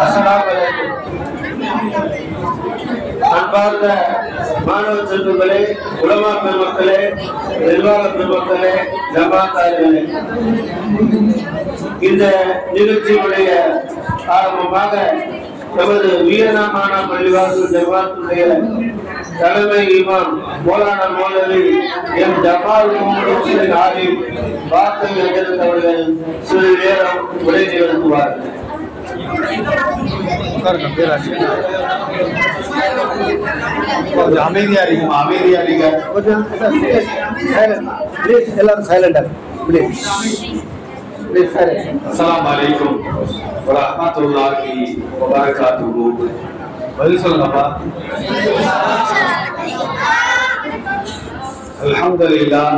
அஸ்ஸலாமு அலைக்கும். அன்பார்ந்த மாணவ செல்வங்களே, உலமா பெருமக்களே, நிர்வாக பெருமக்களே, ஜமாத்தார்களே, இந்த நிகழ்ச்சியுடைய ஆரம்பமாக நமது வீரநாமானா பள்ளிவாசல் ஜமாத்துடைய தலைமை இமாம் மௌலானா மௌலவி எம் ஜமால் முகமது ஹுசைன் ஆலிம் வார்த்தை அவர்கள் சிறிது நேரம் உரை நிகழ்த்துவார்கள். அமைதியா இருக்குமா? அமைதியா இருங்க. எல்லாரும் சைலண்டா ப்ளீஸ். அஸ்ஸலாமு அலைக்கும் வரஹ்மத்துல்லாஹி வபரகாத்துஹு. பதில் சொல்லுங்கப்பா. அல்ஹம்துலில்லாஹ்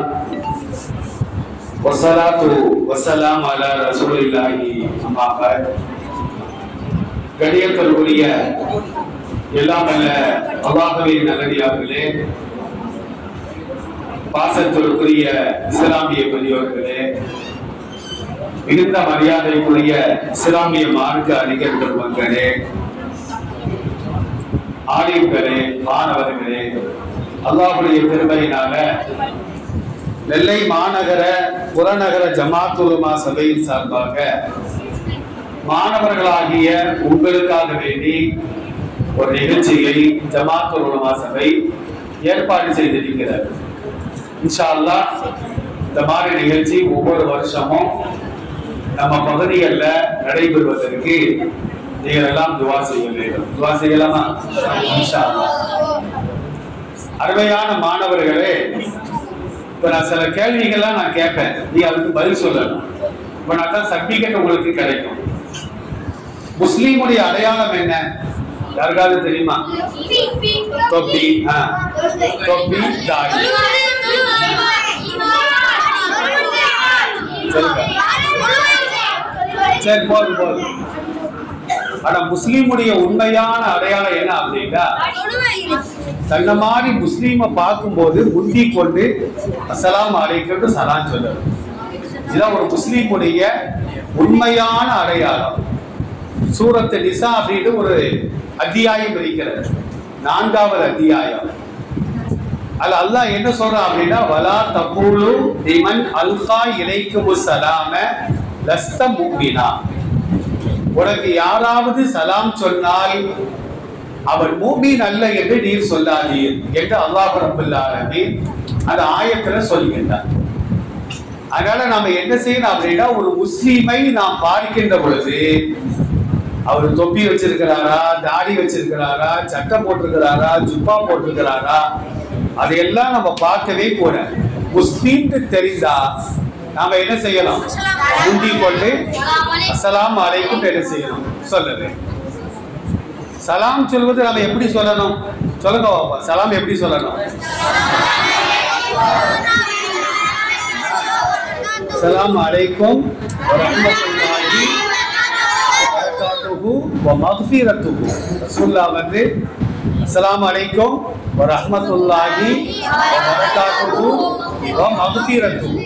வஸ்ஸலாத்து வஸ்ஸலாம் அலா ரசூலில்லாஹி அம்மா பஅத். கணியத்திற்குரிய எல்லாம் அல்ல அல்லாஹ்வின் நல்லடியார்களே, பாசத்திற்குரிய இஸ்லாமிய பெரியோர்களே, மிகுந்த மரியாதைக்குரிய இஸ்லாமிய மார்க்க அறிஞர் பெருமக்களே, ஆலிம்களே, மாணவர்களே, அல்லாஹ்வுடைய பெருமையினால நெல்லை மாநகர புறநகர ஜமாத் உலமா சபையின் சார்பாக மாணவர்களாகிய உங்களுக்காக வேண்டி ஒரு நிகழ்ச்சியை ஜமாத் உலமா சபை ஏற்பாடு செய்திருக்கிறது. இன்ஷா அல்லாஹ் இந்த மாதிரி நிகழ்ச்சி ஒவ்வொரு வருஷமும் நம்ம பகுதிகளில் நடைபெறுவதற்கு நீங்கள் எல்லாம் துவா செய்ய வேண்டும். துவா செய்யலாமா? இன்ஷா அல்லாஹ். அருமையான மாணவர்களே, இப்ப நான் சில கேள்விகள்லாம் நான் கேட்பேன், நீ அதுக்கு பதில் சொல்லணும். இப்ப நான் தான் சர்டிபிகேட் உங்களுக்கு கிடைக்கும். முஸ்லீமுடைய அடையாளம் என்ன? யாருக்காவது தெரியுமா? தொப்பி, தொப்பி, தாடி. சரி, போதும் போதும். ஆனா முஸ்லீமுடைய உண்மையான அடையாளம் என்ன அப்படின்னா, தன்னை மாதிரி முஸ்லீமை பார்க்கும்போது முந்தி கொண்டு அஸ்ஸலாமு அலைக்கும் சலாம் சொல்லணும். இதுதான் ஒரு முஸ்லீமுடைய உண்மையான அடையாளம். சூரத்து நிசா அப்படின்னு ஒரு அத்தியாயம் இருக்கிறது, 4வது அத்தியாயம். அதுல அல்லாஹ் என்ன சொல்றான் அப்படின்னா, வலா தகூலு லிமன் அல்கா இலைக்குமுஸ் ஸலாம லஸ்த முஃமினா. உனக்கு யாராவது சலாம் சொன்னால் அவன் மூமின் அல்ல என்று நீர் சொல்லாதீர் என்று அல்லாஹ் ரப்பல் ஆலமீன் அந்த ஆயத்துல சொல்கின்றார். அதனால நாம என்ன செய்யணும் அப்படின்னா, ஒரு முஸ்லீமை நாம் பார்க்கின்ற பொழுது அவர் தொப்பி வச்சிருக்கிறாரா, தாடி வச்சிருக்கிறாரா, சட்டை போட்டிருக்கிறாரா, ஜுப்பா போட்டிருக்கிறாரா, அதையெல்லாம் நம்ம பார்க்கவே கூட. முஸ்லீம் தெரிந்தா நாம என்ன செய்யலாம்? முந்தி கொண்டு அஸ்ஸலாமு அலைக்கும் என்ன செய்யணும்? சொல்லவே. சலாம் சொல்வது நம்ம எப்படி சொல்லணும்? சொல்லுங்க பாப்பா, சலாம் எப்படி சொல்லணும்? அஸ்ஸலாமு அலைக்கும் வரஹ்மத்துல்லாஹி வபரகாத்துஹு வ மக்ஃபிரத்துஹு. ரசூலுல்லாஹ் வந்து அஸ்ஸலாமு அலைக்கும் வரஹ்மத்துல்லாஹி வபரகாத்துஹு வ மக்ஃபிரத்துஹு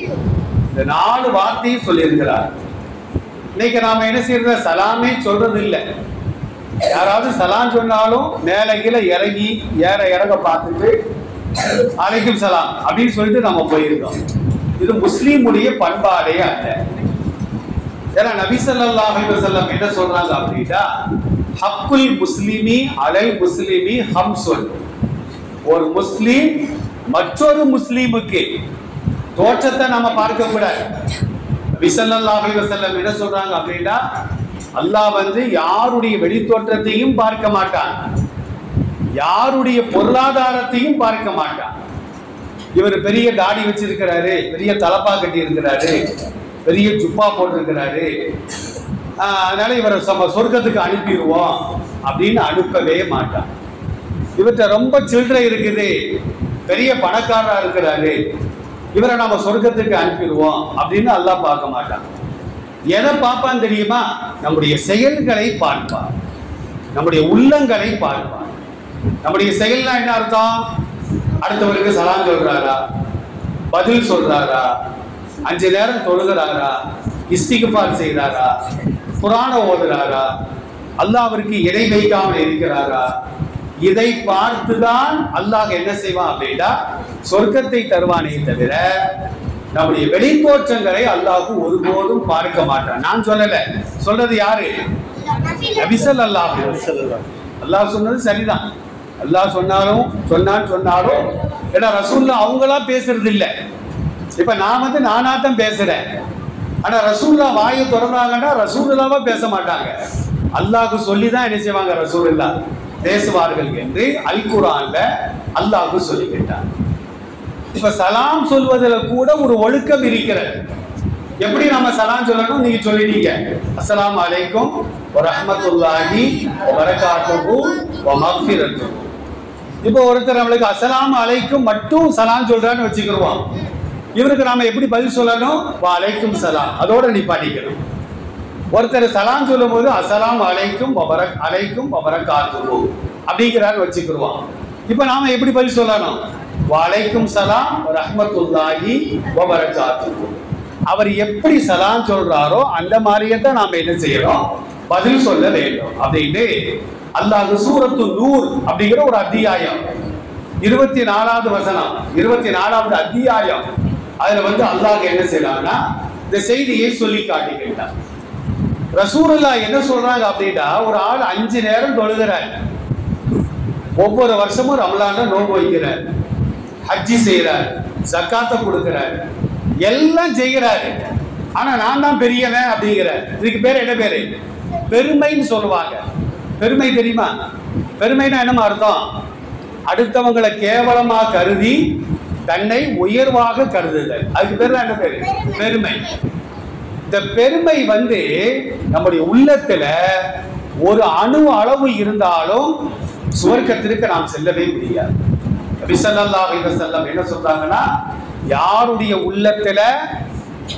இந்த 4 வார்த்தையை சொல்லியிருக்கிறார். இன்னைக்கு நாம என்ன செய்யறது? சலாமே சொல்றது இல்லை. யாராவது சலாம் சொன்னாலும் மேல கீழே இறங்கி இறங்க பார்த்துட்டு அலைக்கும் சலாம் அப்படின்னு சொல்லிட்டு நம்ம போயிருக்கோம். இது முஸ்லீமுடைய பண்பாடே அல்ல. ஏன்னா நபி ஸல்லல்லாஹு அலைஹி வஸல்லம் என்ன சொல்றாங்க அப்படின்னா, ஹக்குல் முஸ்லிமி அலல் முஸ்லிமி ஹம்சுன். ஒரு முஸ்லீம் மற்றொரு முஸ்லீமுக்கு தோற்றத்தை நம்ம பார்க்க கூடாது. நபி ஸல்லல்லாஹு அலைஹி வஸல்லம் என்ன சொல்றாங்க அப்படின்னா, அல்லாஹ் வந்து யாருடைய வெளித்தோற்றத்தையும் பார்க்க மாட்டான், யாருடைய பொருளாதாரத்தையும் பார்க்க மாட்டான். இவர் பெரிய தாடி வச்சிருக்கிறாரு, பெரிய தலப்பா கட்டி இருக்கிறாரு, பெரிய ஜுப்பா போட்டிருக்கிறாரு, அதனால இவரை சொர்க்கத்துக்கு அனுப்பிடுவோம் அப்படின்னு அனுப்பவே மாட்டான். இவர்கிட்ட ரொம்ப சில்லறை இருக்குது, பெரிய பணக்காரரா இருக்கிறாரு, இவரை நாம சொர்க்கத்துக்கு அனுப்பிடுவோம் அப்படின்னு அல்லாஹ் பார்க்க மாட்டான். எதை பார்ப்பான் தெரியுமா? நம்முடைய செயல்களை பார்ப்பான், நம்முடைய உள்ளங்களை பார்ப்பான். நம்முடைய செயல்னா என்ன அர்த்தம்? அடுத்தவருக்கு சலாம் சொல்றாரா, பதில் சொல்றாரா, 5 நேரம் தொழுகிறாரா, இஸ்திக்ஃபார் செய்கிறாரா, குர்ஆனை ஓதுறாரா, அல்லாஹ்விற்கு இணை வைக்காமல் இருக்கிறாரா? இதை பார்த்துதான் அல்லாஹ் என்ன செய்வான் அப்படின்னா சொர்க்கத்தை தருவானே தவிர நம்முடைய வெளித்தோற்றங்களை அல்லாஹ் ஒருபோதும் பார்க்க மாட்டான். நான் சொல்லல, சொல்றது யாரு? நபி ஸல்லல்லாஹு அலைஹி வஸல்லம். அல்லாஹ் சொன்னது சரிதான். அல்லாஹ் சொன்னாலும் ஏன்னா ரசூலுல்லாஹ் அவங்களா பேசுறது இல்லை. இப்ப நான் நானாத்தான் பேசுறேன். ஆனா ரசூலுல்லாஹ் வாயை திறந்தாங்கன்னா ரசூலுல்லாஹ்வா பேச மாட்டாங்க. அல்லாஹ் சொல்லிதான் என்ன செய்வாங்க? ரசூலுல்லாஹ் பேசுவார்கள் என்று அல் குர்ஆன்ல அல்லாஹ் சொல்லிக்கிட்டான். இப்ப சலாம் சொல்வதில் கூட ஒரு ஒழுக்கம் இருக்கிறது. எப்படி நம்ம சலாம் சொல்லணும்? நீங்க சொல்லிட்டீங்க, அஸ்ஸலாமு அலைக்கும் வ ரஹ்மத்துல்லாஹி வ பரகாத்துஹு வ மக்ஃபிரத்துஹு. இப்போ ஒருத்தர் நம்மளுக்கு அஸ்ஸலாமு அலைக்கும் மட்டும் சலாம் சொல்றான்னு வச்சுக்கிடுவோம். இவருக்கு நாம எப்படி பதில் சொல்லணும்? வ அலைக்கும் சலாம், அதோட நிப்பாட்டிக்கணும். ஒருத்தர் சலாம் சொல்லும் போது அஸ்ஸலாமு அலைக்கும் வ பரகாத்துஹு அப்படிங்கிறான்னு வச்சுக்கிடுவோம். இப்போ நாம எப்படி பதில் சொல்லணும்? வ அலைக்கும் சலாம் வ ரஹ்மத்துல்லாஹி வ பரகாத்துஹு. அவர் எப்படி சலாம் சொல்றாரோ அந்த மாதிரியே தான் நாம என்ன செய்யறோம்? பதில் சொல்ல வேண்டும் அப்படின்னு அல்லாஹ் சூரத்து நூர் அப்படிங்கிற ஒரு அத்தியாயம் 24வது வசனம் 24வது அத்தியாயம் அதுல அல்லாஹ் என்ன செய்யறாங்கன்னா இந்த செய்தியை சொல்லி காட்டுகின்றார். ரசூலுல்லாஹ் என்ன சொல்றாங்க அப்படின்னா, ஒரு ஆள் 5 நேரம் தொழுகிறார், ஒவ்வொரு வருஷமும் ரமலான்ல நோன்பு வைக்கிறார், ஹஜ்ஜி செய்யறார், ஜக்காத்தை கொடுக்கிறார், எல்லாம் செய்கிறாரு. ஆனா நான் தான் பெரியவன் அப்படிங்கிறார். இதுக்கு பேர் என்ன பேரு? பெருமைன்னு சொல்லுவாங்க. பெருமை தெரியுமா? பெருமைனா என்னமா அர்த்தம்? அடுத்தவங்களை கேவலமா கருதி தன்னை உயர்வாக கருதுதல். அதுக்கு பேர் தான் என்ன பேரு? பெருமை. இந்த பெருமை நம்முடைய உள்ளத்துல ஒரு அணு அளவு இருந்தாலும் சுவர்க்கத்திற்கு நாம் செல்லவே முடியாது. நபி ஸல்லல்லாஹு அலைஹி வஸல்லம் என்ன சொல்றாங்கன்னா, யாருடைய உள்ளத்துல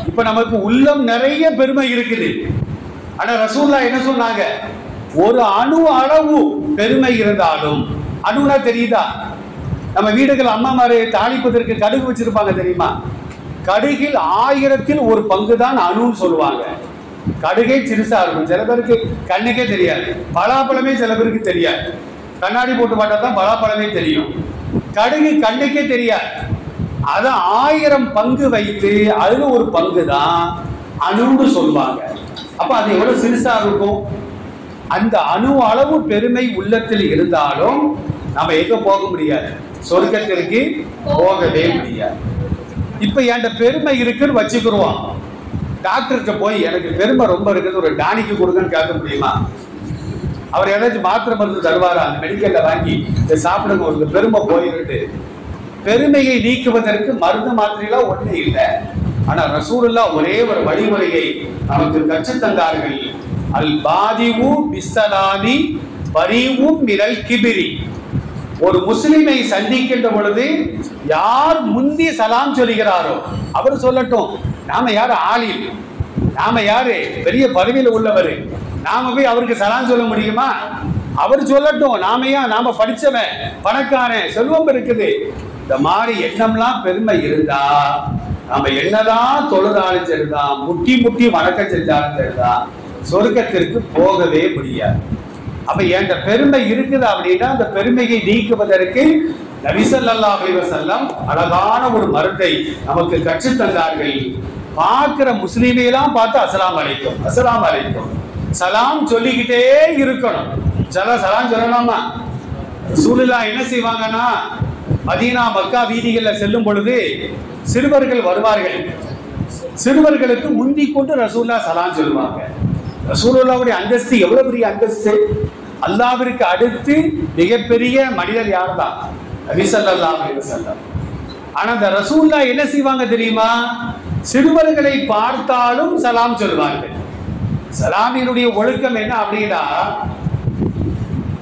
இப்ப நமக்கு உள்ளம் நிறைய பெருமை இருக்குது, ஆனா ரசூலுல்லாஹ் என்ன சொன்னாங்க? ஒரு அணு அளவு பெருமை இருந்தாலும், அணுனா தெரியுதா? நம்ம வீடுகள் அம்மாமாரு தாளிப்பதற்கு கடுகு வச்சிருப்பாங்க தெரியுமா? கடுகில் 1000ல் 1 பங்கு தான் அணுன்னு சொல்லுவாங்க. கடுகே சிறுசா இருக்கும், சில பேருக்கு கண்ணுக்கே தெரியாது. பலாப்பழமே சில பேருக்கு தெரியாது, கண்ணாடி போட்டு பார்த்தா தான் பலாப்பழமே தெரியும். கடுகு கண்ணுக்கே தெரியாது. அதை 1000 பங்கு வைத்து அதுல 1 பங்கு தான் அணுன்னு சொல்லுவாங்க. அப்ப அது எவ்வளவு சிறுசா இருக்கும்? அந்த அணு அளவு பெருமை உள்ளத்தில் இருந்தாலும் நம்ம எங்க போக முடியாது? சொர்க்கத்திற்கு போகவே முடியாது. இப்ப என்கிட்ட பெருமை இருக்குன்னு வச்சுக்கிடுவோம். டாக்டர்கிட்ட போய் எனக்கு பெருமை ரொம்ப இருக்குது, ஒரு டானிக்கு கொடுங்கன்னு கேட்க முடியுமா? அவர் ஏதாச்சும் மாத்திரை மருந்து தருவாரா? அந்த மெடிக்கல்ல வாங்கி இதை சாப்பிடுங்க, ஒரு பெருமை போயிருக்கு. பெருமையை நீக்குவதற்கு மருந்து மாத்திரையெல்லாம் ஒண்ணு இல்லை. ஆனா ரசூலுல்லாஹ் ஒரே ஒரு வழிமுறையை நமக்கு கற்றுத்தந்தார்கள். அல் பாதிவு பிஸ்ஸலாமி பரீவு மினல் கிபிரி. ஒரு முஸ்லிமை சந்திக்கின்ற பொழுது யார் முந்தி சலாம் சொல்லுகிறாரோ அவர் சொல்லட்டும், நாம யாரு ஆலிம், நாம யாரு பெரிய பதவியில் உள்ளவர், நாம போய் அவருக்கு சலாம் சொல்ல முடியுமா? அவர் சொல்லட்டும், நாம படிச்சவன், பணக்காரன், செல்வம் இருக்குது. இந்த மாதிரி எண்ணம்லாம் பெருமை இருந்தா நாம என்னதான் தொழுதாலும் சரிதான், முட்டி முட்டி வணக்கம் செஞ்சாலும் சரிதான், சொர்க்கத்திற்கு போகவே முடியாது. அப்ப என்கிட்ட பெருமை இருக்குது அப்படின்னா அந்த பெருமையை நீக்குவதற்கு நபி ஸல்லல்லாஹு அலைஹி வஸல்லம் அழகான ஒரு மருந்தை நமக்கு கற்றுத் தந்தார்கள். பார்க்கிற முஸ்லீமையெல்லாம் பார்த்து அஸ்ஸலாமு அலைக்கும், அஸ்ஸலாமு அலைக்கும், சலாம் சொல்லிக்கிட்டே இருக்கணும். சலாம் சொல்லலாமா? ரசூலுல்லாஹ் என்ன செய்வாங்கன்னா, மதீனா மக்கா வீதிகளில் செல்லும் பொழுது சிறுவர்கள் வருவார்கள். சிறுவர்களுக்கு முந்தி கொண்டு ரசூலுல்லாஹ் சலாம் சொல்லுவாங்க. ரசூலுல்லாஹ்வுடைய அந்தஸ்து எவ்வளவு பெரிய அந்தஸ்து! அல்லாஹ்விற்கு அடுத்து மிகப்பெரிய மனிதர் யார் தான்? நபி ஸல்லல்லாஹு அலைஹி வஸல்லம். ஆனா அந்த ரசூலுல்லாஹ் என்ன செய்வாங்க தெரியுமா? சிறுவர்களை பார்த்தாலும் சலாம் சொல்வார்கள். சலாமினுடைய ஒழுக்கம் என்ன அப்படின்னா,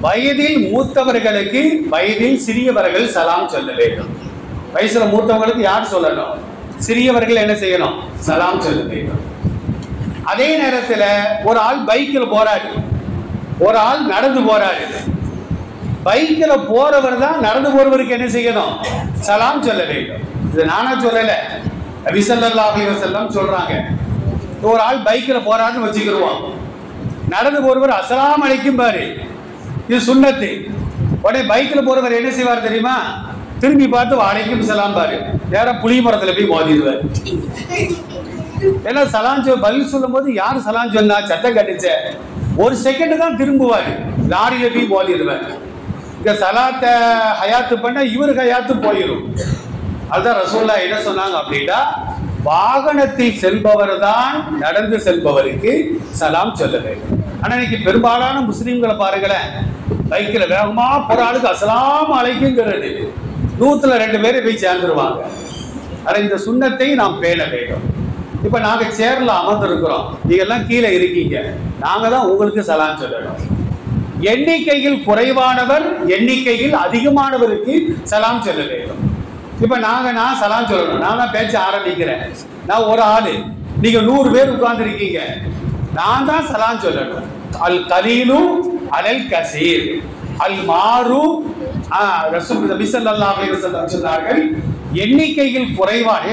வயதில் மூத்தவர்களுக்கு வயதில் சிறியவர்கள் சலாம் சொல்ல வேண்டும். வயசுல மூத்தவங்களுக்கு யார் சொல்லணும்? சிறியவர்கள் என்ன செய்யணும்? சலாம் சொல்ல வேண்டும். அதே நேரத்தில் ஒரு ஆள் பைக்கில் போறாரு, ஒரு ஆள் நடந்து போறாரு. பைக்கில் போறவர் தான் நடந்து போறவருக்கு என்ன செய்யணும்? சலாம் சொல்ல வேண்டும். இது நானா சொல்லல, நபி ஸல்லல்லாஹு அலைஹி வஸல்லம் சொல்றாங்க. ஒரு ஆள் பைக்கில் போறாருன்னு வச்சுக்கிடுவோம். நடந்து போறவர் அஸ்ஸலாமு அலைக்கும் பாரு, இது சுன்னத்து. உடனே பைக்கில் போறவர் என்ன செய்வார் தெரியுமா? திரும்பி பார்த்து வலைக்கும் சலாம் பாரு, நேரா புளி மரத்துல போய் மோதிடுவார். ஏன்னா சலாம் பதில் சொல்லும் போது யார் சலாம் சொன்னா சத்தம் கட்டுச்ச, ஒரு செகண்ட் தான் திரும்புவார், லாரியில போய் மோதிடுவார். இங்க சலாத்தை ஹயாத்து பண்ண இவரு ஹயாத்து போயிடும். அதுதான் ரசூலுல்லாஹ் என்ன சொன்னாங்க அப்படின்னா, வாகனத்தில் செல்பவர் தான் நடந்து செல்பவருக்கு சலாம் சொல்ல வேண்டும். ஆனா இன்னைக்கு பெரும்பாலான முஸ்லீம்களை பாருங்களேன், பைக்கில் வேகமா போற ஆளுக்கு அஸ்ஸலாமு அலைக்கும்ங்கிறது 100 பேரை போய் சேர்ந்துருவாங்க. ஆனா இந்த சுன்னத்தை நாம் பேண வேண்டும். இப்ப நாங்க சேர்ல அமர்ந்திருக்கிறோம், நீங்க எல்லாம் கீழே இருக்கீங்க, நாங்க தான் உங்களுக்கு சலாம் சொல்லணும். எண்ணிக்கையில் குறைவானவர் எண்ணிக்கையில் அதிகமானவருக்கு சலாம் சொல்ல வேண்டும். இப்ப நான் சலாம் சொல்லணும், நான் தான் பேச்ச ஆரம்பிக்கிறேன், நான் ஒரு ஆளு, நீங்க 100 பேர் உட்கார்ந்து இருக்கீங்க, நான் தான் சலாம் சொல்லணும். அல் கலீலு அலல் கசீர் அல் மாரு ரசூல் நபி ஸல்லல்லாஹு அலைஹி வஸல்லம் சொன்னார்கள், எண்ணிக்கையில் குறைவான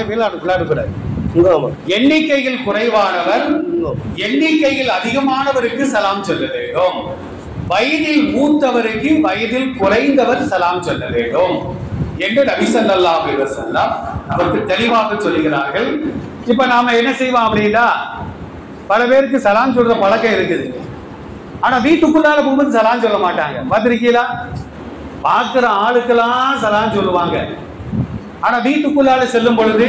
எண்ணிக்கையில் குறைவானவர் எண்ணிக்கையில் அதிகமானவருக்கு சலாம் சொல்ல வேண்டும். வயதில் மூத்தவருக்கு வயதில் குறைந்தவர் சலாம் சொல்ல வேண்டும் என்று நபி ஸல்லல்லாஹு அலைஹி வஸல்லம் நமக்கு தெளிவாக சொல்கிறார்கள். இப்ப நாம என்ன செய்வோம் அப்படின்னா, பல பேருக்கு சலாம் சொல்ற பழக்கம் இருக்குது, ஆனா வீட்டுக்குள்ளால போகும்போது சலாம் சொல்ல மாட்டாங்க. பார்த்திருக்கீங்களா? பார்க்கிற ஆளுக்கெல்லாம் சலாம் சொல்லுவாங்க, ஆனா வீட்டுக்குள்ளால செல்லும் பொழுது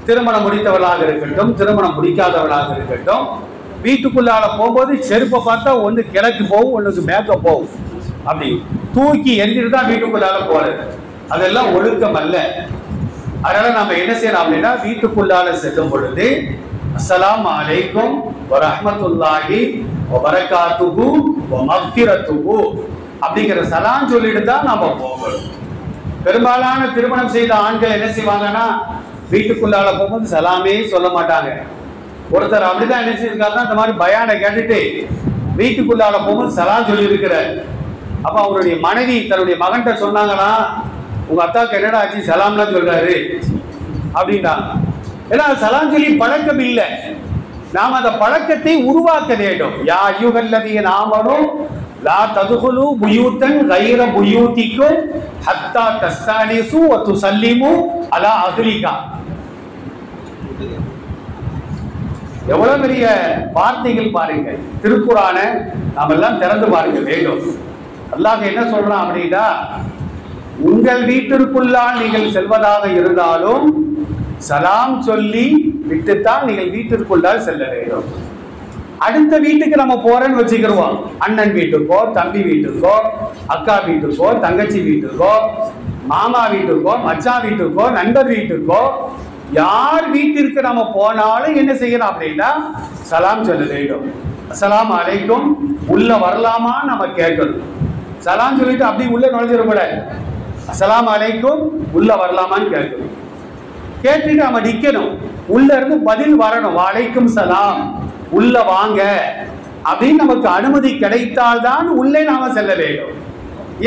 திருமணம் முடித்தவர்களாக இருக்கட்டும், திருமணம் முடிக்காதவர்களாக இருக்கட்டும், வீட்டுக்குள்ளால போகும்போது செருப்பை பார்த்தா ஒன்று கிழக்கு போகும், ஒன்றுக்கு மேற்க போகும், அப்படி தூக்கி எரிஞ்சிட்டு தான் வீட்டுக்குள்ளால போறது. அதெல்லாம் ஒழுக்கம் அல்ல. அதனால நம்ம என்ன செய்யணும் அப்படின்னா, வீட்டுக்குள்ளால செல்லும் பொழுது அஸ்ஸலாமு அலைக்கும் வரஹ்மத்துல்லாஹி வபரகாத்துஹு வமக்ஃபிரத்துஹு அப்படிங்கிற சலாம் சொல்லிட்டு தான் நம்ம போகணும். பெரும்பாலான திருமணம் செய்த ஆண்கள் என்ன செய்வாங்கன்னா, வீட்டுக்குள்ளால போகும்போது சலாமே சொல்ல மாட்டாங்க. ஒருத்தர் அப்படிதான் என்ன செய்யிருக்காருன்னா, இந்த மாதிரி பயானை கேட்டுட்டு வீட்டுக்குள்ளால போகும்போது சலாம் சொல்லி இருக்கிறார். அப்ப அவருடைய மனைவி தன்னுடைய மகன்கிட்ட சொன்னாங்களா, உங்க அத்தாவுக்கு என்னடா ஆச்சு சலாம்லாம் சொல்றாரு அப்படின்னா. ஏன்னா சலாம் சொல்லி பழக்கம் இல்லை, நாம் அந்த பழக்கத்தை உருவாக்க வேண்டும். யா அய்யுஹல்லதீன ஆமனூ லா ததுகுலு புயூத்தன் கைர புயூத்திக்கும் ஹத்தா தஸ்தானிசு வ துஸல்லிமு அலா அஹ்லிகா. எவ்வளவு பெரிய வார்த்தைகள் பாருங்க. திருக்குரானை நாம எல்லாம் திறந்து பாருங்க வேண்டும். அல்லாஹ் என்ன சொல்றான் அப்படின்னா, உங்கள் வீட்டிற்குள்ளால் நீங்கள் செல்வதாக இருந்தாலும் சலாம் சொல்லி விட்டுத்தான் நீங்கள் வீட்டிற்குள்ளால் செல்ல வேண்டும். அடுத்த வீட்டுக்கு நம்ம போறேன்னு வச்சுக்கிடுவோம், அண்ணன் வீட்டுக்கோ, தம்பி வீட்டுக்கோ, அக்கா வீட்டுக்கோ, தங்கச்சி வீட்டுக்கோ, மாமா வீட்டுக்கோ, மச்சான் வீட்டுக்கோ, நண்பர் வீட்டுக்கோ, யார் வீட்டிற்கு நம்ம போனாலும் என்ன செய்யணும் அப்படின்னா சலாம் சொல்ல வேண்டும். அஸ்ஸலாமு அலைக்கும் உள்ள வரலாமா நம்ம கேட்கணும். சலாம் சொல்லிட்டு அப்படி உள்ள நுழைஞ்சிடக்கூடாது. அஸ்ஸலாமு அலைக்கும் உள்ள வரலாமான்னு கேட்கணும். கேட்டுட்டு நம்ம நிக்கணும், உள்ள இருந்து பதில் வரணும், வலைக்கும் சலாம் உள்ள வாங்க அப்படின்னு நமக்கு அனுமதி கிடைத்தால்தான் உள்ளே நாம செல்ல வேண்டும்.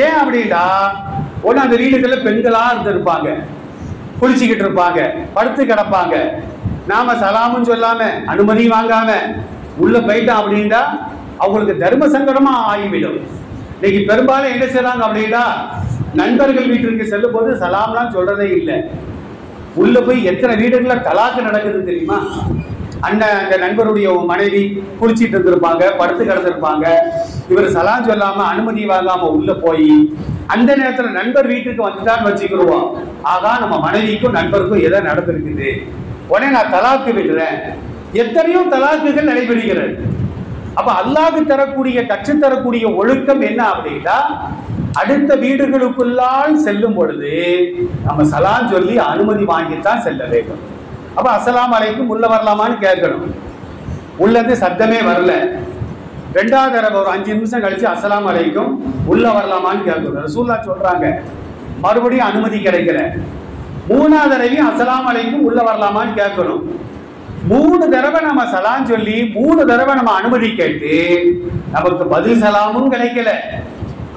ஏன் அப்படின்னா, ஒன்று அந்த வீடுகளில் பெண்களா இருந்திருப்பாங்க, குளிச்சுக்கிட்டு இருப்பாங்க, படுத்து கிடப்பாங்க, நாம சலாமும் சொல்லாம அனுமதி வாங்காம உள்ள போயிட்டோம் அப்படின்னா அவங்களுக்கு தர்ம சங்கடமா ஆகிவிடும். இன்னைக்கு பெரும்பாலும் என்ன செய்றாங்க அப்படின்னா, நண்பர்கள் வீட்டிற்கு செல்லும் போது சலாம்லாம் சொல்றதே இல்லை. உள்ள போய் எத்தனை வீடுகள்ல தலாக்கு நடக்குது தெரியுமா? அண்ணன் அந்த நண்பருடைய மனைவி குளிச்சிட்டு இருந்திருப்பாங்க, படுத்து கிடந்திருப்பாங்க, இவர் சலாம் சொல்லாம அனுமதி வாங்காம உள்ள போய் அந்த நேரத்துல நண்பர் வீட்டுக்கு வந்துதான் வச்சுக்கிடுவோம். ஆகா நம்ம மனைவிக்கும் நண்பருக்கும் எதை நடந்திருக்குது, உடனே நான் தலாக்கு விடுறேன். எத்தனையோ தலாக்குகள் நடைபெறுகிறது. அப்ப அல்லாஹ் தரக்கூடிய கற்றுத்தரக்கூடிய ஒழுக்கம் என்ன அப்படின்னா, அடுத்த வீடுகளுக்குள்ளால் செல்லும் பொழுது நம்ம சலாம் சொல்லி அனுமதி வாங்கித்தான் செல்ல வேண்டும். அப்ப அஸ்ஸலாமு அலைக்கும் உள்ள வரலாமான்னு கேட்கணும். உள்ள இருந்து சத்தமே வரல, ரெண்டாவது தடவை ஒரு 5 நிமிஷம் கழிச்சு அஸ்ஸலாமு அலைக்கும் உள்ள வரலாமான்னு கேட்கணும். ரசூலுல்லாஹ் சொல்றாங்க, மறுபடியும் அனுமதி கிடைக்கல, 3வது தடவையும் அஸ்ஸலாமு அலைக்கும் உள்ள வரலாமான்னு கேட்கணும். 3 தடவை நம்ம சலாம் சொல்லி 3 தடவை நம்ம அனுமதி கேட்டு நமக்கு பதில் சலாமும் கிடைக்கல,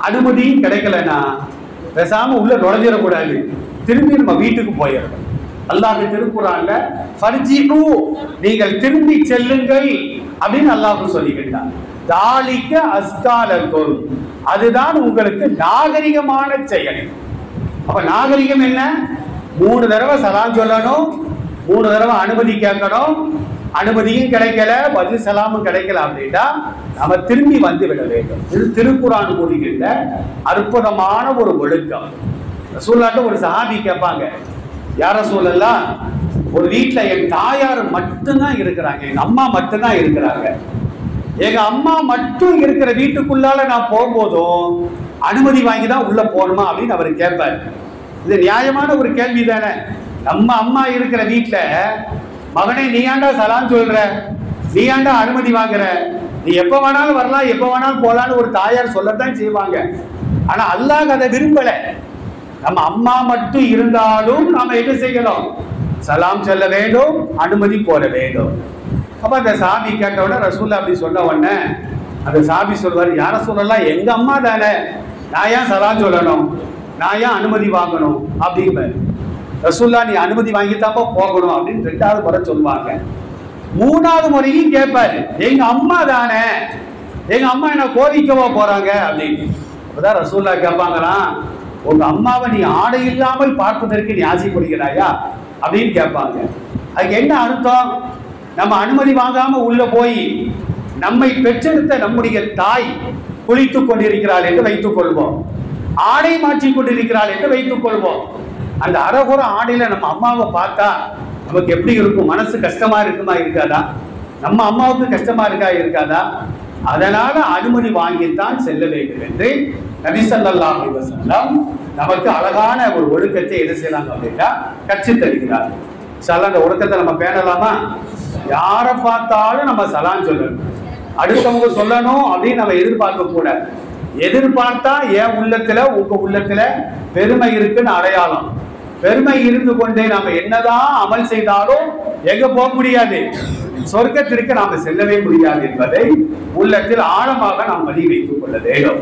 அனுமதியும் கிடைக்கலன்னா பேசாம உள்ள நுழைஞ்சிடக்கூடாது, திரும்பி நம்ம வீட்டுக்கு போயிடணும். அல்லாஹ் திருக்குறான்ல ஃபர்ஜிஉ நீங்கள் திரும்பி செல்லுங்கள் அப்படின்னு அல்லாஹ் சொல்லிக்கிட்டான். தாலிக்க அஸ்காலக்கும், அதுதான் உங்களுக்கு நாகரிகமான செயல். அப்ப நாகரிகம் என்ன? 3 தடவை சலாம் சொல்லணும், 3 தடவை அனுமதி கேட்கணும். அனுமதியும் கிடைக்கல, பதில் சலாமும் கிடைக்கல அப்படின்னா நம்ம திரும்பி வந்து விட வேண்டும். இது திருக்குர்ஆன் கூறுகின்ற அற்புதமான ஒரு ஒழுக்கம். ரசூலுல்லாஹ் ஒரு சஹாபி கேட்பாங்க, யார் ரசூலல்லாஹ், ஒரு வீட்டுல என் தாயார் மட்டும்தான் இருக்கிறாங்க, எங்க அம்மா மட்டும்தான் இருக்கிறாங்க, எங்க அம்மா மட்டும் இருக்கிற வீட்டுக்குள்ளால நான் போகும்போதும் அனுமதி வாங்கி தான் உள்ள போகணுமா அப்படின்னு அவர் கேட்பார். இது நியாயமான ஒரு கேள்வி தானே. நம்ம அம்மா இருக்கிற வீட்டுல மகனே நீ ஏன்டா சலாம் சொல்ற, நீ ஏன்டா அனுமதி வாங்குற, நீ எப்ப வேணாலும் வரலாம் எப்ப வேணாலும் போலான்னு ஒரு தாயார் சொல்லத்தான் செய்வாங்க. ஆனா அல்லாஹ் அதை விரும்பல. நம்ம அம்மா மட்டும் இருந்தாலும் நாம என்ன செய்யணும்? சலாம் சொல்ல வேண்டும், அனுமதி போட வேண்டும். அப்ப அந்த சாபி கேட்ட உடனே ரசூல்லா அப்படி சொன்ன உடனே அந்த சாபி சொல்வாரு, யார சொல்லலாம், எங்க அம்மா தானே, நான் ஏன் சலாம் சொல்லணும், நான் ஏன் அனுமதி வாங்கணும் அப்படிங்கிறாரு. ரசூல்லா நீ அனுமதி வாங்கித்தாப்பா போகணும் அப்படின்னு 2வது முறை சொல்லுவாங்க. 3வது முறையும் கேட்பாரு, எங்க அம்மா தானே, எங்க அம்மா என்ன கோரிக்கவா போறாங்க அப்படின்னு. அப்பதான் ரசூல்லா கேட்பாங்களாம், உங்க அம்மாவை நீ ஆடை இல்லாமல் பார்ப்பதற்கு நீ ஆசைப்படுகிறாயா அப்படின்னு கேட்பாங்க. அதுக்கு என்ன அர்த்தம்? நம்ம அனுமதி வாங்காம உள்ள போய் நம்மை பெற்றெடுத்த நம்முடைய தாய் குளித்துக் கொண்டிருக்கிறாள் என்று வைத்துக் கொள்வோம், ஆடை மாற்றிக் கொண்டிருக்கிறாள் என்று வைத்துக் கொள்வோம். அந்த அறகுற ஆடையில நம்ம அம்மாவை பார்த்தா நமக்கு எப்படி இருக்கும்? மனசு கஷ்டமா இருக்குமா இருக்காதா? நம்ம அம்மாவுக்கு கஷ்டமா இருக்காதா? அதனால அனுமதி வாங்கித்தான் செல்ல வேண்டும் என்று நபி ஸல்லல்லாஹு அலைஹி வஸல்லம் நமக்கு அழகான ஒரு ஒழுக்கத்தை என்ன செய்யறாங்க அப்படின்னா கற்றுத் தருகிறார். அந்த ஒழுக்கத்தை நம்ம பேணலாமா? யாரை பார்த்தாலும் நம்ம சலாம் சொல்லணும், அடுத்தவங்க சொல்லணும் அப்படின்னு நம்ம எதிர்பார்க்க கூடாது. எதிர்பார்த்தா என் உள்ளத்துல உங்க உள்ளத்துல பெருமை இருக்குன்னு அடையாளம். பெருமை இருந்து கொண்டே நாம என்னதான் அமல் செய்தாலும் எங்க போக முடியாது, சொர்க்கத்திற்கு நாம செல்லவே முடியாது என்பதை உள்ளத்தில் ஆழமாக நாம் பதிய வைத்துக் கொள்ள வேண்டும்.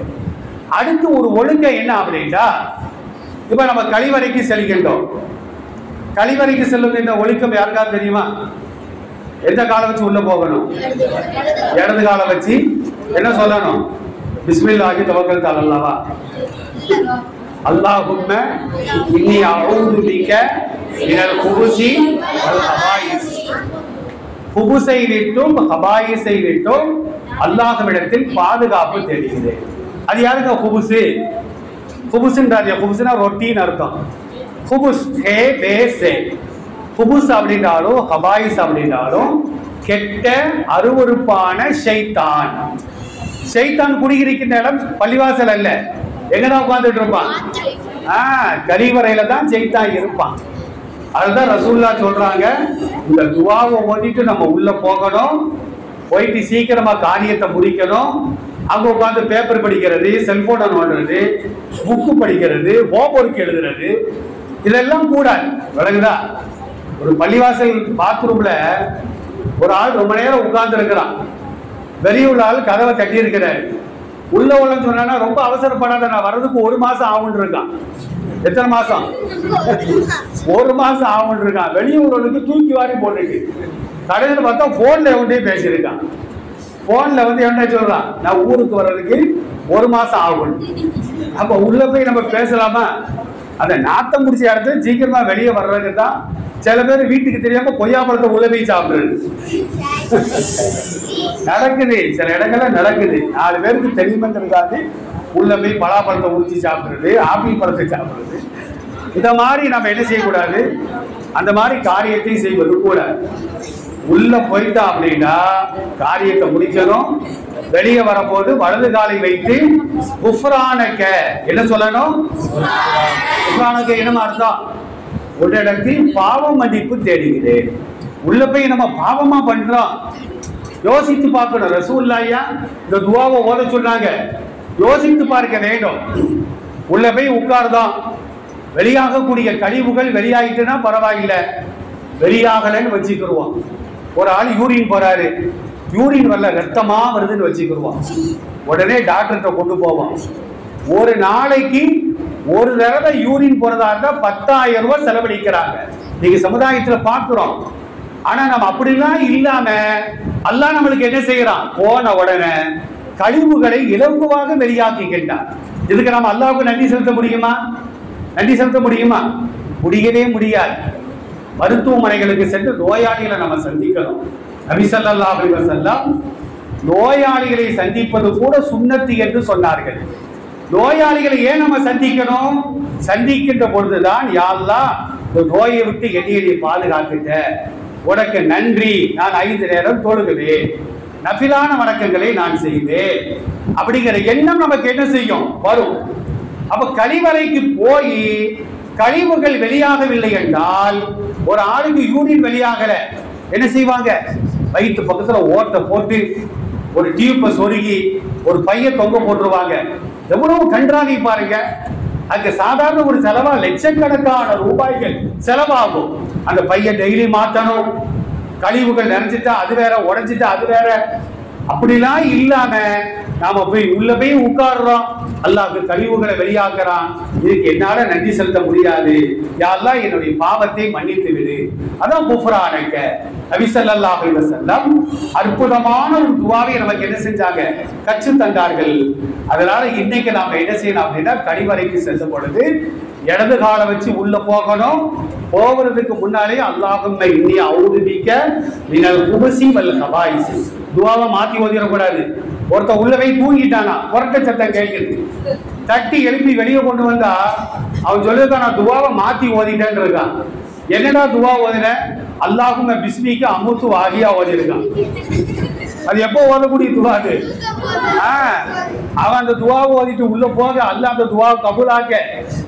அடுத்து ஒரு ஒழுக்கம் என்ன அப்படின்னா, இப்ப நம்ம கழிவறைக்கு செல்கின்றோம். கழிவறைக்கு செல்லுகின்ற ஒழுக்கம் யாருக்காவது தெரியுமா? எந்த காலம் வச்சு உள்ள போகணும்? இடது காலம் வச்சு என்ன சொல்லணும்? பிஸ்மில்லாஹி தவக்கல்து அலல்லாஹ், அல்லாஹும்ம இன்னி அஊது பிக மினல் குபுஸி வல் ஹபாயிஸ். குபுஸை விட்டும் ஹபாயிஸை விட்டும் அல்லாஹ்விடத்தில் பாதுகாப்பு தேடுகிறேன். அது யாருங்க குபுஸ்? குபுஸ்ன்றாரு, குபுஸ்னா ரொட்டின்னு அர்த்தம். குபுஸ் ஹே பேசே, குபுஸ் அப்படின்றாலும் ஹபாயிஸ் அப்படின்றாலும் கெட்ட அருவருப்பான ஷைத்தான். ஷைத்தான் குடியிருக்கின்ற இடம் பள்ளிவாசல் அல்ல, எங்கதான் உட்கார்ந்துட்டு இருப்பான்? கழிவறையில தான் ஷைத்தான் இருப்பான். அதுதான் ரசூலுல்லாஹ் சொல்றாங்க, இந்த துஆவை ஓதிட்டு நம்ம உள்ள போகணும், போயிட்டு சீக்கிரமா காரியத்தை முடிக்கணும். அங்க உட்காந்து பேப்பர் படிக்கிறது, செல்போனை நோண்டுறது, புக்கு படிக்கிறது, ஹோம்வொர்க் எழுதுறது, இதெல்லாம் கூடாது. விளங்குதா? ஒரு பள்ளிவாசல் பாத்ரூம்ல ஒரு ஆள் ரொம்ப நேரம் உட்கார்ந்து இருக்கிறான், வெளியே உள்ள ஆள் கதவை தட்டி இருக்கிறாரு. உள்ள உள்ளன்னு சொன்னா ரொம்ப அவசரப்படாத, நான் வர்றதுக்கு 1 மாசம் ஆகும்னு இருக்கான். எத்தனை மாசம்? 1 மாசம் ஆகும்னு இருக்கான். வெளியே உள்ளவனுக்கு தூக்கி வாரி போட்டுருக்கு. கடையில் பார்த்தா போன்ல எவன்டே பேசியிருக்கான். போன்ல வந்து என்ன சொல்றான், நான் ஊருக்கு வர்றதுக்கு 1 மாசம் ஆகும். அப்ப உள்ள போய் நம்ம பேசலாமா? அந்த நாத்தம் முடிச்ச இடத்துல சீக்கிரமா வெளியே வர்றதுக்கு தான் சில பேர் வீட்டுக்கு தெரியாம கொய்யாப்பழத்தை உள்ள போய் சாப்பிடுறது நடக்குது. சில இடங்கள்ல நடக்குது. 4 பேருக்கு தெரியுமங்கிறதுக்காக உள்ள போய் பலாப்பழத்தை உரிச்சு சாப்பிடுறது, ஆப்பிள் பழத்தை சாப்பிடுறது. இந்த மாதிரி நம்ம என்ன செய்யக்கூடாது, அந்த மாதிரி காரியத்தை செய்வது கூட. உள்ள போயிட்டா அப்படின்னா காரியத்தை முடிக்கணும். வெளியே வரப்போது வலது காலை வைத்து குஃப்ரானக என்ன சொல்லணும்? குஃப்ரானக என்ன அர்த்தம்? உன்னிடத்தில் பாவ மன்னிப்பு தேடுகிறேன். உள்ள போய் நம்ம பாவமா பண்றோம், யோசித்து பார்க்கணும். ரசூலுல்லாஹ் இந்த துஆவை ஓத சொன்னாங்க, யோசித்து பார்க்க வேண்டும். உள்ள போய் உட்கார்ந்தோம், வெளியாகக்கூடிய கழிவுகள் வெளியாகிட்டுனா பரவாயில்லை, வெளியாகலன்னு வச்சுக்கிடுவோம். ஒரு ஆள் யூரின் போறாரு, யூரின் வரல, ரத்தமா வருதுன்னு வச்சுக்கிடுவோம். உடனே டாக்டர்கிட்ட கொண்டு போவோம். ஒரு நாளைக்கு ஒரு தடவை யூரின் போறதா இருந்தா 10,000 ரூபாய் செலவழிக்கிறாங்க. நீங்க சமுதாயத்துல பாக்குறோம். ஆனா நம்ம அப்படிலாம் இல்லாம அல்லாஹ் நம்மளுக்கு என்ன செய்யறான்? போன உடனே கழிவுகளை இலகுவாக வெளியாக்குகின்றார். இதுக்கு நாம் அல்லாஹ்வுக்கு நன்றி செலுத்த முடியுமா? நன்றி செலுத்த முடியுமா? முடியவே முடியாது. மருத்துவமனைகளுக்கு சென்று நோயாளிகளை நம்ம சந்திக்கணும். நபி ஸல்லல்லாஹு அலைஹி வஸல்லம் நோயாளிகளை சந்திப்பது கூட சுன்னத்து என்று சொன்னார்கள். நோயாளிகளை ஏன் நம்ம சந்திக்கணும்? சந்திக்கின்ற பொழுதுதான் யா அல்லாஹ் இந்த நோயை விட்டு என்னையை பாதுகாத்துட்ட, உனக்கு நன்றி, நான் 5 நேரம் தொழுகுவேன், நஃபிலான வணக்கங்களை நான் செய்வேன் அப்படிங்கிற எண்ணம் நமக்கு என்ன செய்யும்? வரும். அப்ப கழிவறைக்கு போய் கழிவுகள் வெளியாகவில்லை என்றால், ஒரு ஆளுக்கு யூரின் வெளியாகல என்ன செய்வாங்க? வயிற்று பக்கத்துல ஓட்டை போட்டு ஒரு டியூப்பை சொருகி ஒரு பைய தொங்க போட்டுருவாங்க. எவ்வளவு கன்றாவி பாருங்க. அங்க சாதாரண ஒரு செலவா லட்சக்கணக்கான ரூபாய்கள் செலவாகும். அந்த பைய டெய்லி மாத்தணும். கழிவுகள் நிறைஞ்சிட்டா அது வேற, உடைஞ்சிட்டா அது வேற. அப்படிலாம் இல்லாம நாம போய் உள்ள போய் உட்கார்றோம், அல்லாஹ்வுக்கு கழிவுகளை வெளியாக்குறான். இதுக்கு என்னால நன்றி செலுத்த முடியாது, யா அல்லாஹ் என்னுடைய பாவத்தை மன்னித்து விடு. அதான் குஃப்ரானக. நபி ஸல்லல்லாஹு அலைஹி வஸல்லம் அற்புதமான ஒரு துஆவை நமக்கு என்ன செஞ்சாங்க? கற்று தந்தார்கள். அதனால இன்னைக்கு நாம என்ன செய்யணும் அப்படின்னா, கழிவறைக்கு செல்லும் பொழுது இடது காலை வச்சு உள்ள போகணும். போகிறதுக்கு முன்னாலே அல்லாஹும்ம இன்னி அஊது பிக்க மினல் குபஸி வல் கபாயிஸ் துஆவை மாத்தி ஓதிடக்கூடாது. ஒருத்தன் உள்ள போய் தூங்கிட்டானா, புரட்ட சத்தம் கேட்குது, தட்டி எழுப்பி வெளியே கொண்டு வந்தா அவன் சொல்லிருக்கான் நான் துஆவை மாத்தி ஓதிட்டேன்னு இருக்கான். என்னடா துஆ ஓதின? அல்லாஹும்ம பிஸ்மிக்க அமுத்து வாகியா ஓதிருக்கான். அது எப்போ ஓதக்கூடிய துஆ அது? அவன் அந்த துஆவை ஓதிட்டு உள்ள போக அல்லாஹ் அந்த துஆவை கபூலாக்க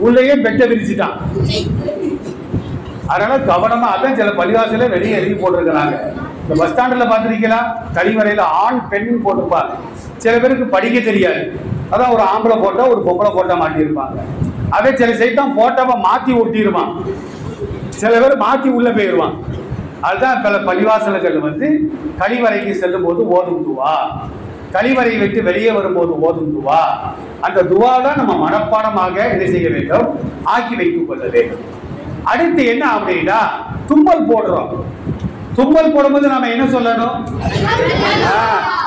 உள்ளேயே பெட்டை விரிச்சிட்டான். அதனால கவனமா, அதான் சில பள்ளிவாசல வெளியே எழுதி போட்டிருக்கிறாங்க. இந்த பஸ் ஸ்டாண்டில் பார்த்துருக்கலாம், கழிவறையில் ஆண் பெண் போட்டிருப்பாங்க. சில பேருக்கு படிக்க தெரியாது, அதான் ஒரு ஆம்பளை போட்டோ ஒரு பொம்பளை போட்டோ மாட்டியிருப்பாங்க. அதே சில சைட்தான் போட்டோவை மாற்றி ஒட்டிடுவான். சில பேர் மாற்றி உள்ள போயிடுவான். அதுதான் பல பள்ளிவாசல்கள் கழிவறைக்கு செல்லும் போது ஓதும் துவா, கழிவறை விட்டு வெளியே வரும்போது ஓதும் துவா. அந்த துவா தான் நம்ம மனப்பாடமாக என்ன செய்ய வேண்டும்? ஆக்கி வைத்துக் கொள்ள வேண்டும். அடுத்து என்ன அப்படின்னா, தும்மல் போடுறோம். தும்மல் போடும்போது நாம என்ன சொல்லணும்?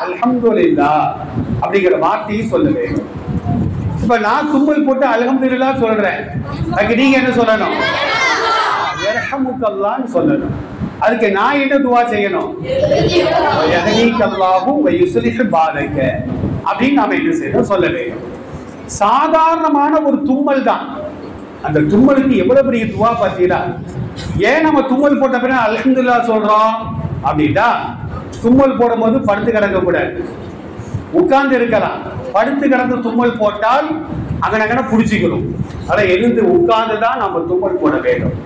அல்ஹம்துலில்லாஹ் அப்படிங்கிற வார்த்தையை சொல்ல வேண்டும். இப்ப நான் தும்மல் போட்டு அல்ஹம்துலில்லாஹ் சொல்றேன், அதுக்கு நீங்க என்ன சொல்லணும்? யர்ஹமுக்கல்லாஹ்னு சொல்லணும். அதுக்கு நான் என்ன துஆ செய்யணும்? யஹ்தீகல்லாஹு வ யுஸ்லிஹு பாலக அப்படின்னு நாம என்ன செய்யணும்? சொல்ல வேண்டும். சாதாரணமான ஒரு தும்மல் தான். அந்த தும்மலுக்கு எவ்வளவு பெரிய துவா பார்த்தீங்களா? ஏன் நம்ம தும்மல் போட்ட பிறகு அல்ஹம்துலில்லாஹ் சொல்றோம் அப்படின்னா, தும்மல் போடும்போது படுத்து கிடக்க கூடாது, உட்கார்ந்து இருக்கலாம். படுத்து கிடந்து தும்மல் போட்டால் அங்கன புடிச்சிக்கணும். அதை எழுந்து உட்கார்ந்து தான் நம்ம தும்மல் போட வேண்டும்.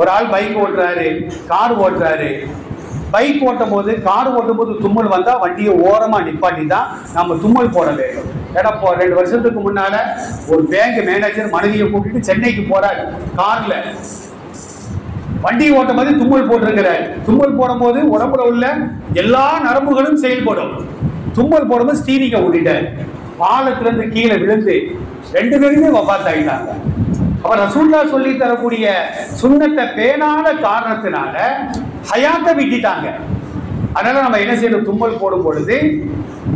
ஒரு ஆள் பைக் ஓட்டுறாரு, கார் ஓட்டுறாரு. பைக் ஓட்டும் போது, கார் ஓட்டும் போது தும்மல் வந்தா வண்டியை ஓரமா நிப்பாட்டி தான் நம்ம தும்மல் போட வேண்டும். ஏன்னா 2 வருஷத்துக்கு முன்னால ஒரு பேங்க் மேனேஜர் மனைவியை கூட்டிட்டு சென்னைக்கு போறாரு. கார்ல வண்டி ஓட்டும் போது தும்மல் போட்டிருக்கிறார். தும்மல் போடும் போது உடம்புல உள்ள எல்லா நரம்புகளும் செயல்படும். தும்மல் போடும்போது ஸ்டீரிங்கை ஓட்டிட்டார். பாலத்திலிருந்து கீழே விழுந்து 2 பேருமே வஃபாத் ஆகிட்டாங்க. அவர் ரசூலுல்லாஹ் சொல்லி தரக்கூடிய சுன்னத்தை பேணாத காரணத்தினால ஹயாத்தை விட்டுட்டாங்க. அதனால நம்ம என்ன செய்யணும்? தும்மல் போடும் பொழுது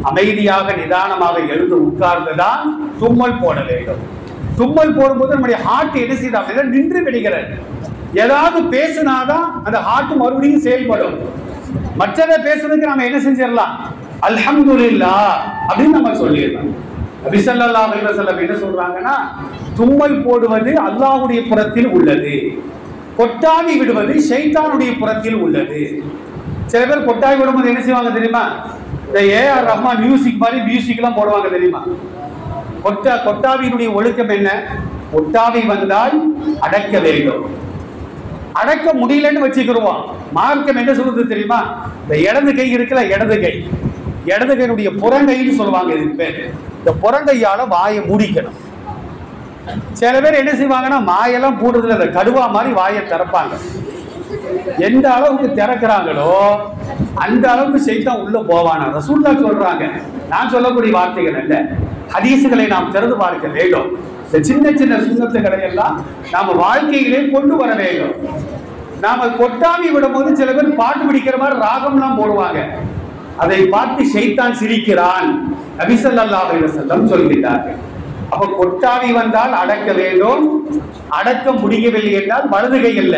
அமைதியாக நிதானமாக எழுந்து உட்கார்ந்துதான் தும்மல் போட வேண்டும். தும்மல் போடும்போது நம்முடைய ஹார்ட் என்ன செய்யுது அப்படின்னா நின்று விடுகிறது. ஏதாவது பேசினாதான் அந்த ஹார்ட் மறுபடியும் செயல்படும். மற்றதை பேசுறதுக்கு நம்ம என்ன செஞ்சிடலாம்? அல்ஹம்துலில்லாஹ் அப்படின்னு நம்ம சொல்லிடலாம். நபி ஸல்லல்லாஹு அலைஹி வஸல்லம் என்ன சொல்றாங்கன்னா, தும்மல் போடுவது அல்லாஹ்வுடைய புறத்தில் உள்ளது, கொட்டாவி விடுவது ஷைத்தானுடைய புறத்தில் உள்ளது. சில பேர் கொட்டாவி விடும்போது என்ன செய்வாங்க தெரியுமா? இந்த ஏஆர் ரஹ்மான் மியூசிக் மாதிரி மியூசிக்லாம் போடுவாங்க தெரியுமா? கொட்டாவியினுடைய ஒழுக்கம் என்ன? கொட்டாவி வந்தால் அடக்க வேண்டும். அடக்க முடியலன்னு வச்சுக்கிடுவோம். மார்க்கம் என்ன சொல்றது தெரியுமா? இந்த இடது கை இருக்குல்ல, இடது கையினுடைய புறங்கைன்னு சொல்லுவாங்க. இதுக்கு பேரு இந்த புறங்கையால வாயை மூடிக்கணும். சில பேர் என்ன செய்வாங்கன்னா, வாயெல்லாம் பூடுறதுல அந்த கடுவா மாதிரி வாயை திறப்பாங்க. எந்த அளவுக்கு திறக்கிறாங்களோ அந்த அளவுக்கு ஷைத்தான் உள்ள போவானா. ரசூலுல்லாஹ் சொல்றாங்க, நான் சொல்லக்கூடிய வார்த்தைகள் அல்ல, ஹதீசுகளை நாம் திறந்து பார்க்க வேண்டும். இந்த சின்ன சின்ன சுன்னத்துகளை எல்லாம் நாம வாழ்க்கையிலே கொண்டு வர வேண்டும். நாம கொட்டாவி விடும் போது சில பேர் பாட்டு பிடிக்கிற மாதிரி ராகம்லாம் போடுவாங்க. அதை பார்த்து ஷைத்தான் சிரிக்கிறான். நபி ஸல்லல்லாஹு அலைஹி வஸல்லம் சொல்கிறார்கள். அப்ப கொட்டாவி வந்தால் அடக்க வேண்டும், அடக்க முடியவில்லை என்றால் வலது கை அல்ல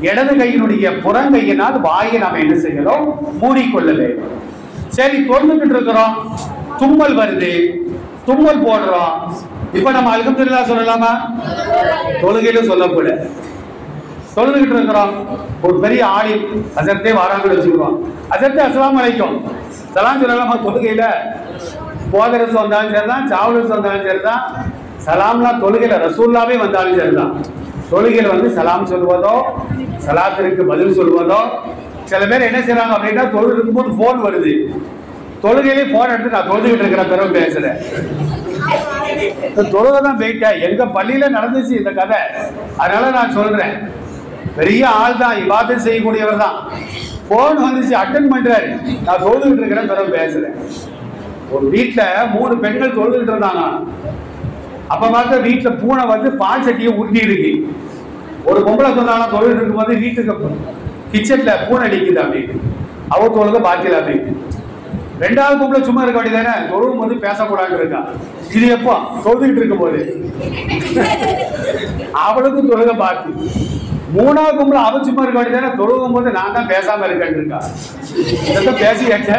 இடது கையினுடைய புறங்கையினால் வாயை நாம் என்ன செய்யறோம், மூடிக்கொள்ள வேண்டும். சரி, தொழுதுகிட்டு இருக்கிறோம், தும்மல் வருது, தும்மல் போடுறோம். இப்ப நம்ம அல்ஹம்துலில்லாஹ் சொல்லலாமா? தொழுகையில சொல்லக்கூட. தொழுதுகிட்டு இருக்கிறோம், ஒரு பெரிய ஆலிம் ஹஸரத்தே வாராங்கன்னு வச்சுக்கிறோம். ஹஸரத்தே அஸ்ஸலாமு அலைக்கும் சலாம் சொல்லலாமா? தொழுகையில போதரசு வந்தாலும் சரிதான், சாவலசு வந்தாலும் சரிதான், சலாம்லாம் தொழுகையில ரசூல்லாவே வந்தாலும் சரிதான். தொழுகையில வந்து சலாம் சொல்வதோ, சலாத்திற்கு பதில் சொல்வதோ. சில பேர் என்ன செய்யறாங்க அப்படின்னா, தொழுது இருக்கும்போது போன் வருது, தொழுகையிலே போன் எடுத்து நான் தொழுதுகிட்டு இருக்கிற பிறகு பேசுறேன். தொழுகைதான் போயிட்டேன், எங்க பள்ளியில நடந்துச்சு இந்த கதை, அதனால நான் சொல்றேன். பெரிய ஆள் தான், இபாதத் செய்யக்கூடியவர் தான், போன் வந்துச்சு அட்டன் பண்றாரு, நான் தொழுதுகிட்டு இருக்கிறேன் பிறகு பேசுறேன். ஒரு வீட்டுல 3 பெண்கள் தொழுதுகிட்டு இருந்தாங்க. அப்ப பார்த்த வீட்டுல பூனை வந்து பால் சட்டியை உருட்டி இருக்கு. ஒரு பொம்பளை சொன்னாங்க தொழுதுட்டு இருக்கும்போது வீட்டுக்கு கிச்சன்ல பூனை அடிக்குது அப்படின்னு. அவ தொழுக பாத்தியில அப்படின்னு. 2வது பொம்பளை சும்மா இருக்க வேண்டியதானே, தொழுவும் போது பேசக்கூடாதுன்னு இருக்கா. இது எப்போ? தொழுதுகிட்டு இருக்கும் போது. அவளுக்கும் தொழுக பாத்தி. 3வது பொம்பளை அவ சும்மா இருக்க வேண்டியதானே, தொழுகும் போது நான் தான் பேசாம இருக்கேன்னு இருக்கா. இதெல்லாம் பேசியாச்ச.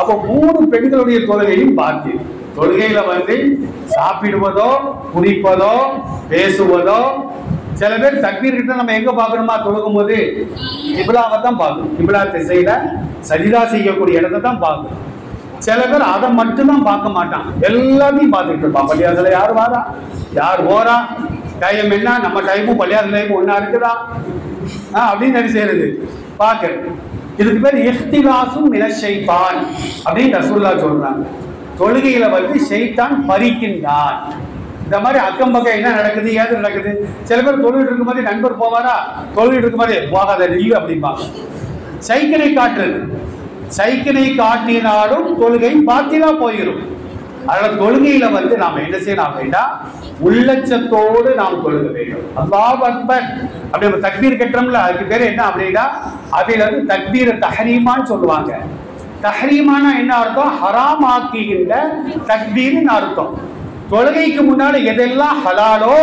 அப்போ 3 பெண்களுடைய தொழுகையும் பார்த்து, தொழுகையில வந்து சாப்பிடுவதோ, குடிப்பதோ, பேசுவதோ. சில பேர் தக்பீர் கிட்ட நம்ம எங்க பார்க்கணுமா? தொழுகும் போது கிப்லாவை தான் பார்க்கணும். கிப்லா திசையில சஜிதா செய்யக்கூடிய இடத்தை தான் பார்க்கணும். சில பேர் அதை மட்டும்தான் பார்க்க மாட்டான், எல்லாத்தையும் பார்த்துட்டு இருப்பான். பள்ளியாசல யார் வாரா, யார் போறா, டைம் என்ன, நம்ம டைமும் பள்ளியாசல டைமும் ஒன்னா இருக்குதா அப்படின்னு என்ன செய்யறது, பார்க்கறது. இதுக்கு பேர் இஹ்திலாசும் மினஷ் ஷைத்தான் அப்படின்னு ரசூலுல்லாஹ் சொல்றாங்க. தொழுகையில வந்து ஷைத்தான் பறிக்கின்றான். இந்த மாதிரி அக்கம் பக்கம் என்ன நடக்குது, ஏது நடக்குது. சில பேர் தொழுகிட்டு இருக்கும் போது நண்பர் போவாரா, தொழுகிட்டு இருக்கும் போதே போகாத நில்லு அப்படிம்பாங்க. சைக்கிளை காட்டுறது, சைக்கிளை காட்டினாலும் தொழுகை பாத்திலா போயிடும். அதனால தொழுகையில வந்து நாம என்ன செய்யணும் அப்படின்னா, உள்ளச்சத்தோடு நாம் தொழுக வேண்டும். அல்லாஹ் அக்பர் அப்படி நம்ம தக்பீர் கட்டுறோம்ல, அதுக்கு பேர் என்ன அப்படின்னா, அதுல வந்து தக்பீர் தஹரீமான்னு சொல்லுவாங்க. தஹரீமானா என்ன அர்த்தம்? ஹராம் ஆக்குகின்ற தக்பீர்னு அர்த்தம். தொழுகைக்கு முன்னாடி எதெல்லாம் ஹலாலோ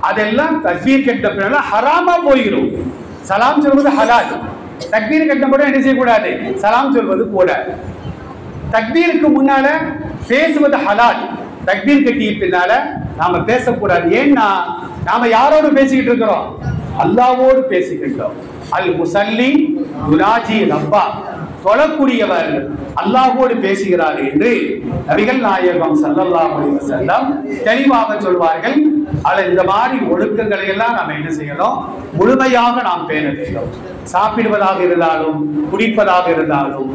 அதெல்லாம் தக்பீர் கட்ட பின்னால ஹராமா போயிடும். சலாம் சொல்வது ஹலால், தக்பீர் கட்ட கூட என்ன செய்யக்கூடாது, சலாம் சொல்வது கூடாது. தக்பீருக்கு முன்னால பேசுவது ஹலால், தக்பீர் கட்டிய பின்னால நாம பேசக்கூடாது. ஏன்னா நாம யாரோடு பேசிக்கிட்டு இருக்கிறோம்? அல்லாஹ்வோடு பேசிக்கிட்டோம். அல் முஸல்லி யுனாஜி ரப்பா, தொழக்கூடியவர் அல்லாஹ்வோடு பேசுகிறார் என்று நபிகள் நாயகம் ஸல்லல்லாஹு அலைஹி வஸல்லம் தெளிவாக சொல்வார்கள். அதில் இந்த மாதிரி ஒழுக்கங்களை எல்லாம் நாம் என்ன செய்யணும், முழுமையாக நாம் பேண வேண்டும். சாப்பிடுவதாக இருந்தாலும், குடிப்பதாக இருந்தாலும்,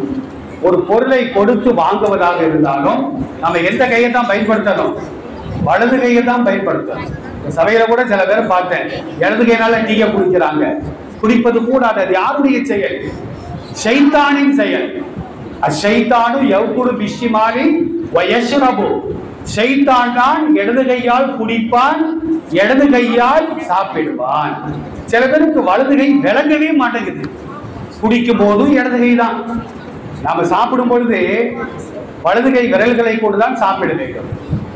ஒரு பொருளை கொடுத்து வாங்குவதாக இருந்தாலும் நம்ம எந்த கையை தான் பயன்படுத்தணும்? வலது கையை தான் பயன்படுத்தணும். சபையில கூட சில பேர் பார்த்தேன், இடது கையினால டீயை குடிக்கிறாங்க. குடிப்பது கூடாது, அது யாருடைய செயல்? ஷைத்தானின் செயல். அஷைத்தானு யவ்குரு பிஷ்மாலி வயஷ்ரபு, ஷைத்தான் தான் இடது கையால் குடிப்பான், இடது கையால் சாப்பிடுவான். சில பேருக்கு வலது கை விளங்கவே மாட்டேங்குது. குடிக்கும் போதும் இடது கை தான், நாம சாப்பிடும் பொழுது வலது கை விரல்களை கொண்டுதான் சாப்பிட வேண்டும்.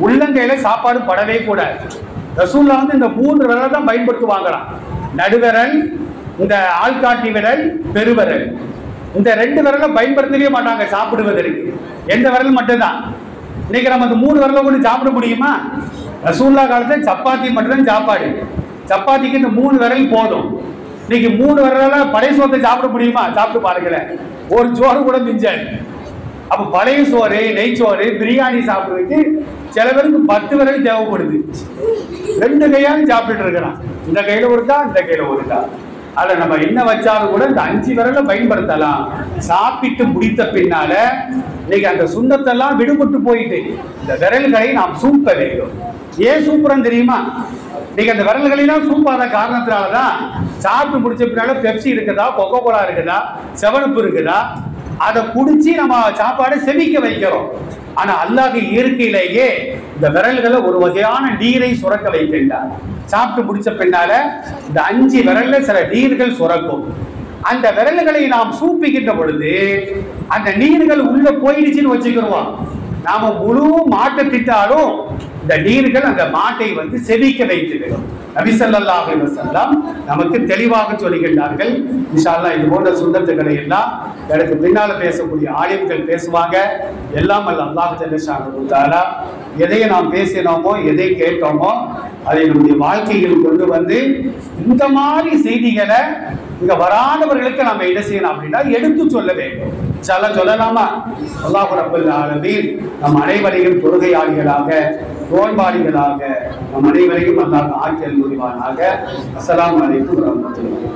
உள்ளங்கையில சாப்பாடு படவே கூடாது. ரசூலுல்லாஹ் வந்து இந்த 3 விரலை தான் பயன்படுத்துவாங்களாம். நடுவிரல், இந்த ஆள்காட்டி விரல், பெருவிரல். இந்த 2 விரலை பயன்படுத்தவே மாட்டாங்க சாப்பிடுவதற்கு. எந்த விரல் மட்டும்தான். இன்னைக்கு நம்ம இந்த 3 விரலை கொண்டு சாப்பிட முடியுமா? ரசூலுல்லாஹ் காலத்துல சப்பாத்தி மட்டும்தான் சாப்பாடு. சப்பாத்திக்கு இந்த 3 விரல் போதும். இன்னைக்கு 3 விரலால பழைய சோத்தை சாப்பிட முடியுமா? சாப்பிட்டு பாருங்களேன், ஒரு சோறு கூட மிஞ்சாது. அப்ப பழைய சோறு, நெய்ச்சோறு, பிரியாணி சாப்பிடுறதுக்கு சில பேருக்கு 10 விரல் தேவைப்படுது. 2 கையாலும் சாப்பிட்டு இருக்கிறான். இந்த கையில ஒருக்கா, இந்த கையில ஒருக்கா. அதுல நம்ம என்ன வச்சாலும் கூட இந்த 5 விரலை பயன்படுத்தலாம். சாப்பிட்டு முடித்த பின்னால இன்னைக்கு அந்த சுண்ணத்தெல்லாம் விடுபட்டு போயிட்டு இந்த விரல்களை நாம் சூப்ப வேண்டும். ஏன் சூப்புறோம் தெரியுமா? இன்னைக்கு அந்த விரல்களெல்லாம் சூப்பாத காரணத்தினாலதான் சாப்பிட்டு முடிச்ச பின்னால பெப்சி இருக்குதா, கொக்கோ கோலா இருக்குதா, 7up இருக்குதா, அதை குடிச்சு நம்ம சாப்பாடை செமிக்க வைக்கிறோம். ஆனா அல்லாஹ் இயற்கையிலேயே இந்த விரல்களை ஒரு வகையான நீரை சுரக்க வைக்கின்றார். சாப்பிட்டு முடிச்ச பின்னால இந்த 5 விரல்ல சில நீர்கள் சுரக்கும். அந்த விரல்களை நாம் சூப்பிக்கின்ற பொழுது அந்த நீர்கள் உள்ள போயிடுச்சுன்னு வச்சுக்கிறோம். நாம முழு மாட்டை திட்டாலும் இந்த நீர்கள் அந்த மாட்டை வந்து செவிக்க வைத்துவிடும். நபி ஸல்லல்லாஹு அலைஹி வஸல்லம் நமக்கு தெளிவாக சொல்லுகின்றார்கள். இன்ஷா அல்லாஹ் இது போன்ற சுன்னத்துக்களை எல்லாம் எனக்கு பின்னால பேசக்கூடிய ஆலிம்கள் பேசுவாங்க. எல்லாம் அல்ல அல்லாஹ் ஜல்ல ஷானஹு தஆலா எதை நாம் பேசினோமோ எதை கேட்டோமோ அதை நம்முடைய வாழ்க்கையில் கொண்டு வந்து இந்த மாதிரி செய்திகளை இங்க வராதவர்களுக்கு நம்ம என்ன செய்யணும் அப்படின்னா எடுத்து சொல்ல வேண்டும். இன்ஷா அல்லாஹ் சொல்லலாமா? அல்லாஹ் ரப்பல் ஆலமீன் நம் அனைவரையும் தொழுகையாளிகளாக நோன்பாளிகளாக நம் அனைவரையும் அல்லாஹ் ஆக்கியல் புரிவானாக. அஸ்ஸலாமு அலைக்கும் வரஹ்மத்துல்லாஹி.